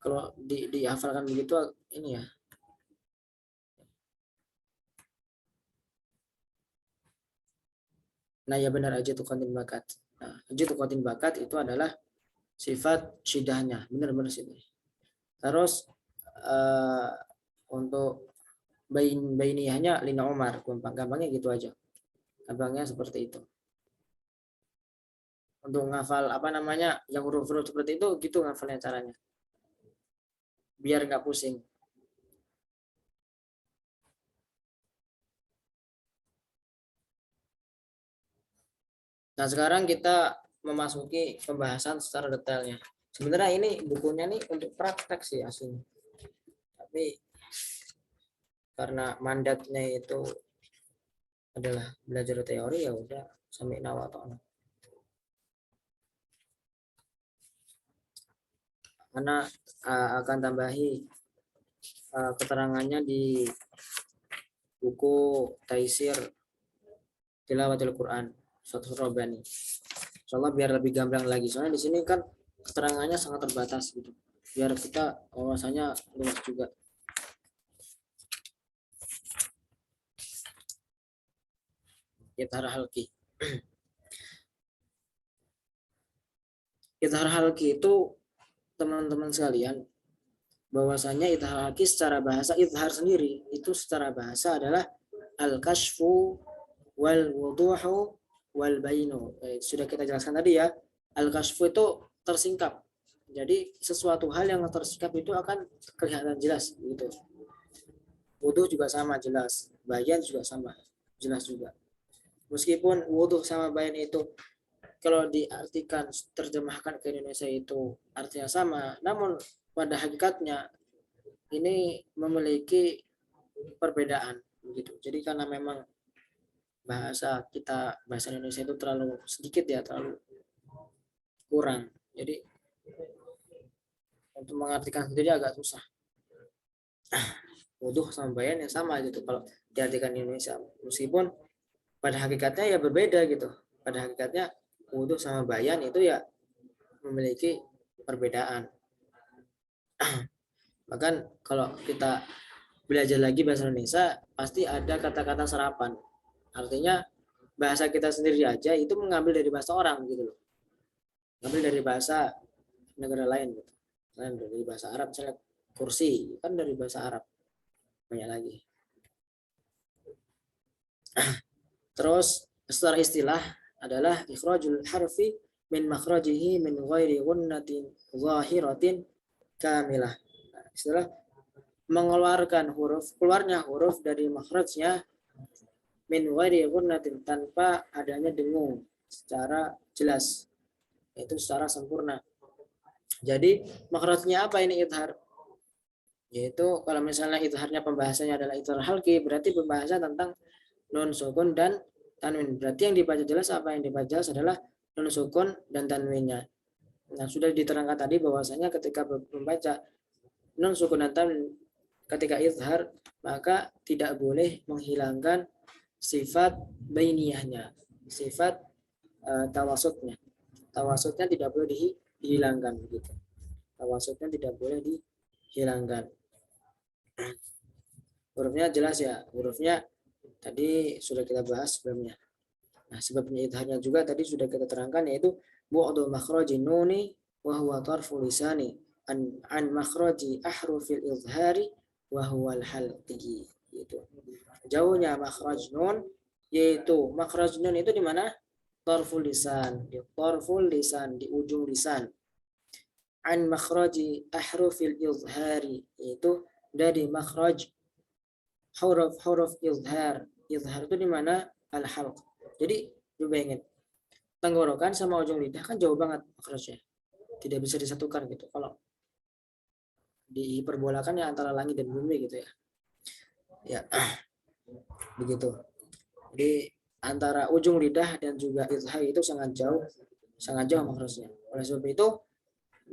Kalau dihafalkan begitu ini ya. Nah ya benar, aji tuqatin bakat. Nah, aji tuqatin bakat itu adalah sifat syidahnya, benar-benar sih. Terus untuk bainiyahnya lina Umar, gampangnya gitu aja. Gampangnya seperti itu. Untuk ngafal apa namanya yang huruf-huruf seperti itu, gitu ngafalnya caranya. Biar nggak pusing. Nah, sekarang kita memasuki pembahasan secara detailnya. Sebenarnya ini bukunya nih untuk praktek sih aslinya. Tapi karena mandatnya itu adalah belajar teori, ya udah sampai nawatono. Karena akan tambahi keterangannya di buku Taisir Tilawatil Quran Fathur Rabbani. Insyaallah biar lebih gamblang lagi. Soalnya di sini kan keterangannya sangat terbatas gitu. Biar kita wawasannya luas juga. Ithar halqi. Ithar halqi itu teman-teman sekalian, bahwasanya ithar halqi secara bahasa, ithar sendiri itu secara bahasa adalah al-kashfu wal wuduhu wal bainu. Sudah kita jelaskan tadi ya. Al-kashfu itu tersingkap. Jadi sesuatu hal yang tersingkap itu akan kelihatan jelas gitu. Wuduh juga sama jelas, bayan juga sama jelas juga. Meskipun wuduh sama bayan itu kalau diartikan terjemahkan ke Indonesia itu artinya sama, namun pada hakikatnya ini memiliki perbedaan begitu. Jadi karena memang bahasa Indonesia itu terlalu sedikit ya, terlalu kurang. Jadi untuk mengartikan sendiri agak susah. Wuduh sama bayan yang sama gitu kalau diartikan Indonesia. Meskipun pada hakikatnya ya berbeda gitu. Pada hakikatnya wuduh sama bayan itu ya memiliki perbedaan. Bahkan kalau kita belajar lagi bahasa Indonesia, pasti ada kata-kata serapan. Artinya bahasa kita sendiri aja itu mengambil dari bahasa orang gitu loh. Mengambil dari bahasa negara lain gitu. Dari bahasa Arab, misalnya kursi kan dari bahasa Arab, banyak lagi. Terus secara istilah adalah ikhrajul harfi min makhrajihi min ghairi gunnatin zahiratin kamilah. Nah, istilah mengeluarkan huruf, keluarnya huruf dari makhrajnya min ghairi gunnatin, tanpa adanya dengung secara jelas, yaitu secara sempurna. Jadi makhrajnya apa ini idhar? Yaitu kalau misalnya idharnya pembahasannya adalah idhar halqi, berarti pembahasan tentang nun sukun dan tanwin. Berarti yang dibaca jelas apa? Yang dibaca jelas adalah nun sukun dan tanwinnya. Nah, sudah diterangkan tadi bahwasanya ketika membaca nun sukun dan tanwin ketika idhar, maka tidak boleh menghilangkan sifat bainiyahnya, sifat tawasutnya. Tawasutnya tidak boleh dihilangkan begitu. Tawasutnya tidak boleh dihilangkan. Hurufnya jelas ya, hurufnya tadi sudah kita bahas sebelumnya. Nah, sebabnya idharnya juga tadi sudah kita terangkan, yaitu bu'du makhrajin nuni wa huwa tarfu lisani an makhraji ahrufil izhari wa huwa al-halqi. Gitu. Jauhnya makhraj nun, yaitu makhraj nun itu di mana? Tarful lisan, di tarful lisan, di ujung lisan. An makhraji ahrufil izhari, yaitu dari makhraj huruf izhar. Izhar itu di mana? Al-halq. Jadi coba ingat, tenggorokan sama ujung lidah kan jauh banget makhrajnya, tidak bisa disatukan gitu. Kalau dihiperbolakan ya antara langit dan bumi gitu ya. Ya, begitu. Jadi antara ujung lidah dan juga izhar itu sangat jauh makhrajnya. Oleh sebab itu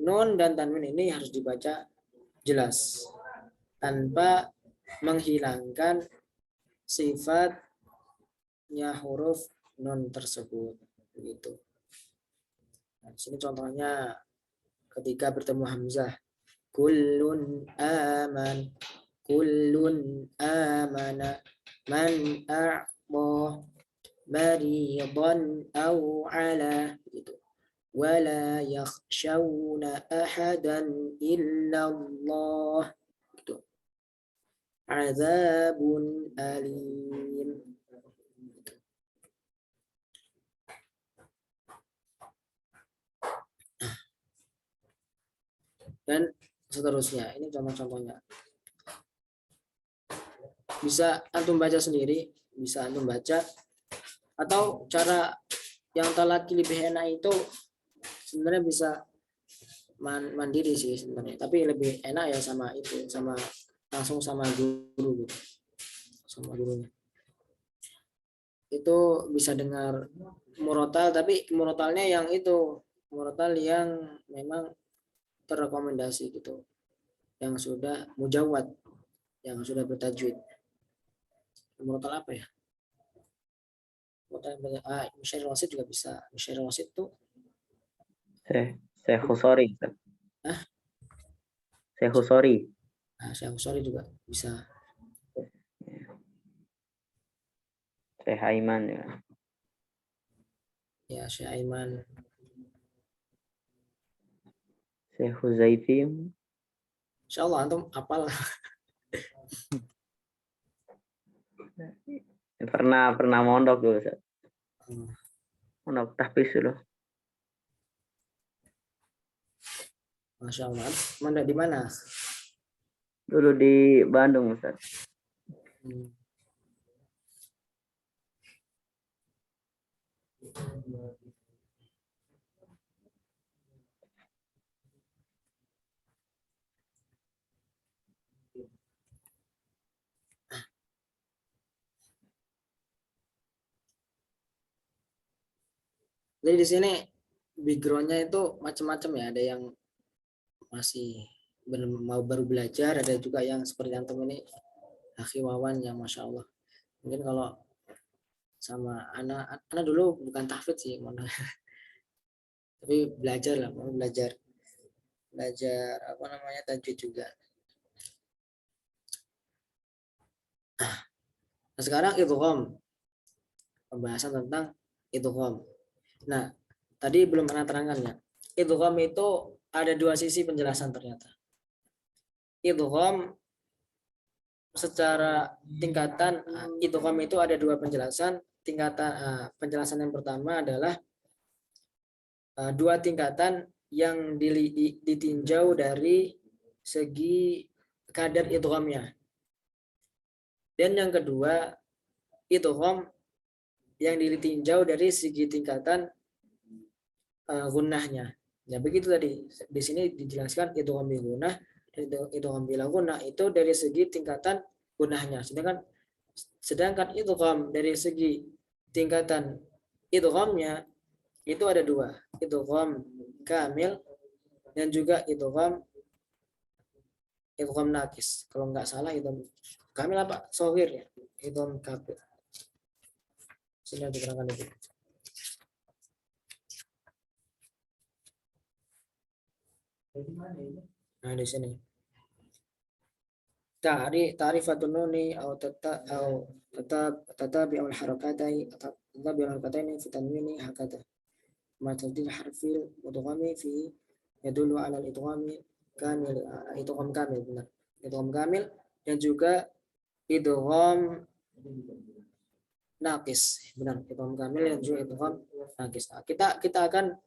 nun dan tanwin ini harus dibaca jelas tanpa menghilangkan sifatnya huruf nun tersebut, begitu. Nah, di sini contohnya ketika bertemu hamzah, kullun amana man a'ta maridan au ala, gitu. Wala yakhshawna ahadan illallah, gitu. Azabun alim. Dan seterusnya. Ini contoh-contohnya. Bisa antum baca sendiri, bisa antum baca, atau cara yang talaki lebih enak itu sebenarnya bisa mandiri sih sebenarnya, tapi lebih enak ya sama itu, sama langsung sama guru gitu, sama gurunya. Itu bisa dengar murotal, tapi murotalnya yang itu, murotal yang memang terrekomendasi gitu, yang sudah mujawad, yang sudah bertajwid. Murotal apa ya? Musyair wasit juga bisa. Musyair wasit tuh Syekh Husori. Syekh Husori. Syekh Husori juga bisa. Syekh Aiman ya. Ya, Syekh Aiman. Syekh Huzaifi. Insyaallah antum hafal. Pernah mondok dulu, Ustaz. Mondok tahfiz dulu. Masya Allah. Mana di mana? Dulu di Bandung, Ustaz. Jadi di sini backgroundnya itu macam-macam ya. Ada yang masih baru belajar, ada juga yang seperti antum ini, Akhi Wawan, yang Masya Allah. Mungkin kalau sama anak dulu bukan tahfidz sih, tapi belajar lah, mau belajar apa namanya, tajwid juga. Nah, sekarang idgham, pembahasan tentang idgham. Nah, tadi belum pernah terangkan ya. idgham itu ada dua sisi penjelasan ternyata. Idgham secara tingkatan, idgham itu ada dua penjelasan. Tingkatan penjelasan yang pertama adalah dua tingkatan yang ditinjau dari segi kadar idghamnya. Dan yang kedua, idgham yang ditinjau dari segi tingkatan gunnahnya. Ya begitu tadi. Di sini dijelaskan idgham bil gunnah, idgham bila gunnah itu dari segi tingkatan gunnahnya. Sedangkan idgham dari segi tingkatan idghamnya itu ada dua, idgham kamil dan juga idgham naqis. Kalau nggak salah idgham kamil apa? Shaghir ya. Idgham kamil. Sini diterangkan itu. Nah di sini. Ta'rifatun nuni atau tatabi'ul harakataini fi tanwini hakata. Ma tadil harfil mudghami fi yadullu 'ala al-idghami kamil, idgham kamil benar. Idgham kamil dan juga idgham naqis. Benar, idgham kamil dan juga idgham naqis. Nah, kita akan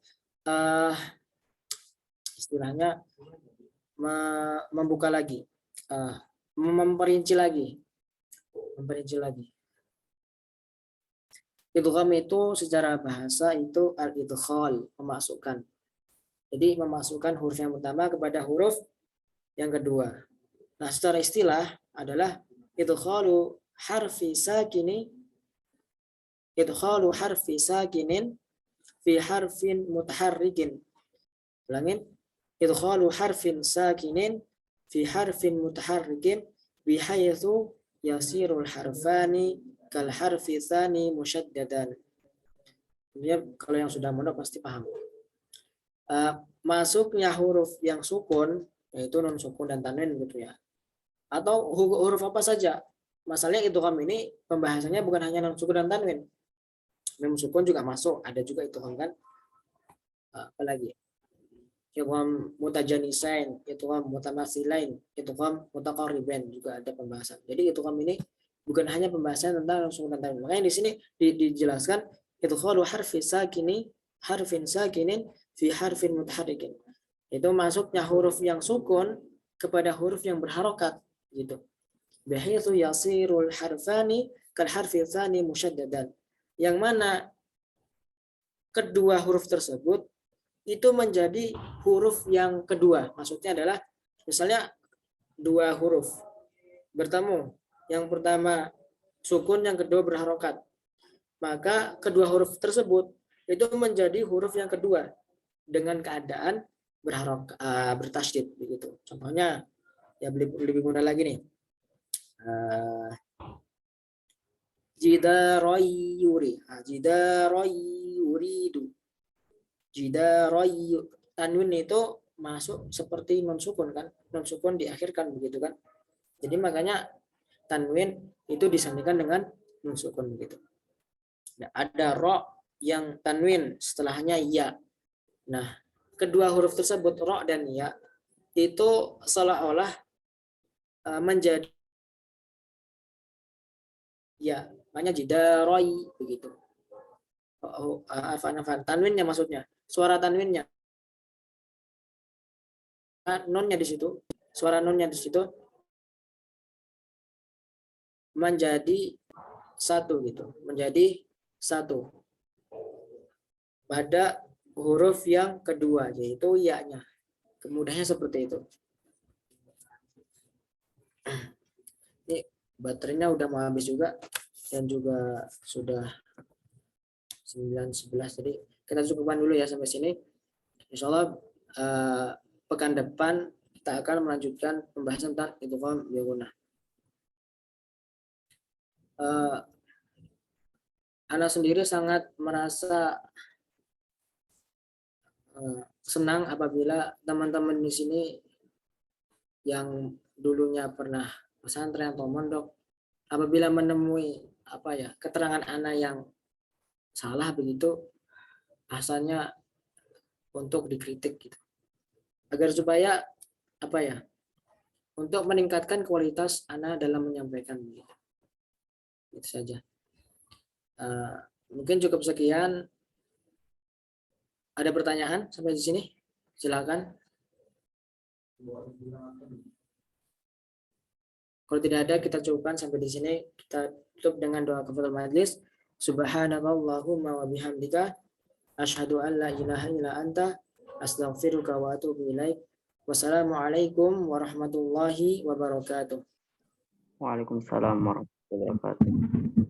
istilahnya membuka lagi, memperinci lagi. Idgham itu secara bahasa itu al-idkhal, memasukkan. Jadi memasukkan huruf yang pertama kepada huruf yang kedua. Nah, secara istilah adalah idkhalu harfi sakinin fi harfin mutaharrikin. Ulangin, idkhalu harfin sakinin fi harfin mutaharrikin bihaitsu yasirul harfani kal harfi tsani musyaddadan. Dia kalau yang sudah mondok pasti paham. Masuknya huruf yang sukun, yaitu non sukun dan tanwin gitu ya. Atau huruf apa saja. Masalahnya idgham ini pembahasannya bukan hanya non sukun dan tanwin. Mim sukun juga masuk, ada juga idgham kan. Apalagi idgham mutajanisain, idgham mutamatsilain, idgham mutaqarribain juga ada pembahasan. Jadi idgham ini bukan hanya pembahasan tentang non sukun dan tanwin. Makanya di sini dijelaskan idkhalu harfin sakinin fi harfin mutaharrikin. Itu masuknya huruf yang sukun kepada huruf yang berharokat gitu. Bihaitsu yasirul harfani kal harfi tsani musyaddadan. Yang mana kedua huruf tersebut itu menjadi huruf yang kedua. Maksudnya adalah misalnya dua huruf bertemu. Yang pertama sukun, yang kedua berharokat. Maka kedua huruf tersebut itu menjadi huruf yang kedua dengan keadaan bertasydid begitu. Contohnya ya lebih mudah lagi nih. Jidaroy yuri, jidaroy yuridu. Jidaroy, tanwin itu masuk seperti non sukun kan, non sukun diakhirkan begitu kan. Jadi makanya tanwin itu disandingkan dengan non sukun begitu. Ada ro yang tanwin setelahnya ya. Nah, kedua huruf tersebut ro dan ya itu seolah-olah menjadi ya, makanya jidaroi begitu. Tanwinnya maksudnya, suara tanwinnya, nonnya di situ, suara nonnya di situ menjadi satu gitu, menjadi satu pada huruf yang kedua yaitu ya-nya. Kemudahannya seperti itu. Ini baterainya udah mau habis juga dan juga sudah 9:11, jadi kita cukupkan dulu ya sampai sini. Insya Allah pekan depan kita akan melanjutkan pembahasan tentang idgham bil gunnah. Ana sendiri sangat merasa senang apabila teman-teman di sini yang dulunya pernah pesantren atau mondok, apabila menemui keterangan Ana yang salah begitu, asalnya untuk dikritik gitu. Agar supaya apa ya? Untuk meningkatkan kualitas ana dalam menyampaikan gitu. Itu saja. Mungkin cukup sekian. Ada pertanyaan sampai di sini? Silakan. Kalau tidak ada, kita cukupkan sampai di sini. Kita tutup dengan doa kafaratul majlis. Subhanakallahumma wa bihamdika asyhadu an la ilaha illa anta astaghfiruka wa atubu ilaik. Wassalamualaikum warahmatullahi wabarakatuh. Waalaikumsalam warahmatullahi wabarakatuh.